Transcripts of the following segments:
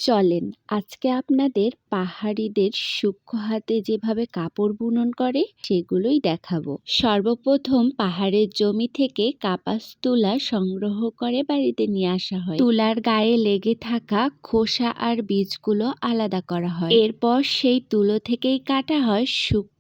চলেন আজকে আপনাদের পাহাড়িদের সূক্ষ্ম হাতে যেভাবে কাপড় বুনন করে সেগুলোই দেখাবো। সর্বপ্রথম পাহাড়ের জমি থেকে কাপাস তুলা সংগ্রহ করে বাড়িতে নিয়ে আসা হয়। তুলার গায়ে লেগে থাকা খোসা আর বীজগুলো আলাদা করা হয়। এরপর সেই তুলো থেকেই কাটা হয় সূক্ষ্ম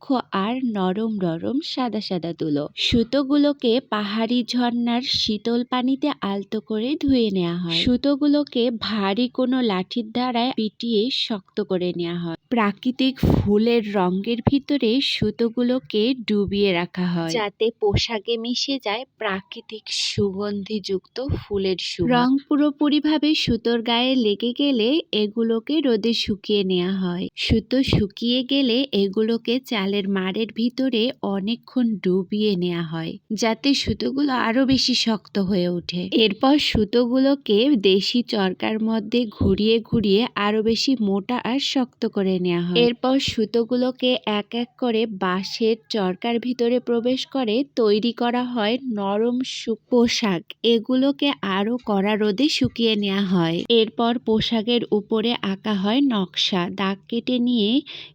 আর নরম নরম সাদা সাদা তুলো। সুতোগুলোকে পাহাড়ি ঝর্ণার শীতল পানিতে আলতো করে ধুয়ে নেওয়া হয়। সুতোগুলোকে ভারী কোনো লাঠির দ্বারা পিটিয়ে শক্ত করে নেওয়া হয়। প্রাকৃতিক ফুলের রঙের ভিতরে সুতোগুলোকে ডুবিয়ে রাখা হয় যাতে পোশাকে মিশে যায় প্রাকৃতিক সুগন্ধিযুক্ত ফুলের সুবাস। রং পুরোপুরিভাবে সুতোর গায়ে লেগে গেলে এগুলোকে রোদে শুকিয়ে নেওয়া হয়। সুতো শুকিয়ে গেলে এগুলোকে চালের মাড়ের ভিতরে অনেকক্ষণ ডুবিয়ে নেওয়া হয় যাতে সুতোগুলো আরো বেশি শক্ত হয়ে ওঠে। এরপর সুতোগুলোকে দেশি চরকার মধ্যে ঘুরিয়ে ঘুরিয়ে আরো বেশি মোটা আর শক্ত করে নেওয়া হয়। এরপর সুতোগুলোকে এক এক করে বাঁশের চরকার ভিতরে প্রবেশ করে তৈরি করা হয় নরম পোশাক। এগুলোকে আরো কড়া রোদে শুকিয়ে নেওয়া হয়। এরপর পোশাকের উপরে আঁকা হয় নকশা। দাগ কেটে নিয়ে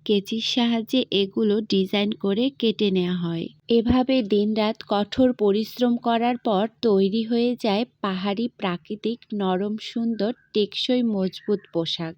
কেচির সাহায্যে এগুলো ডিজাইন করে কেটে নেওয়া হয়। এভাবে দিনরাত কঠোর পরিশ্রম করার পর তৈরি হয়ে যায় পাহাড়ি প্রাকৃতিক নরম সুন্দর টেকসই মজবুত পোশাক।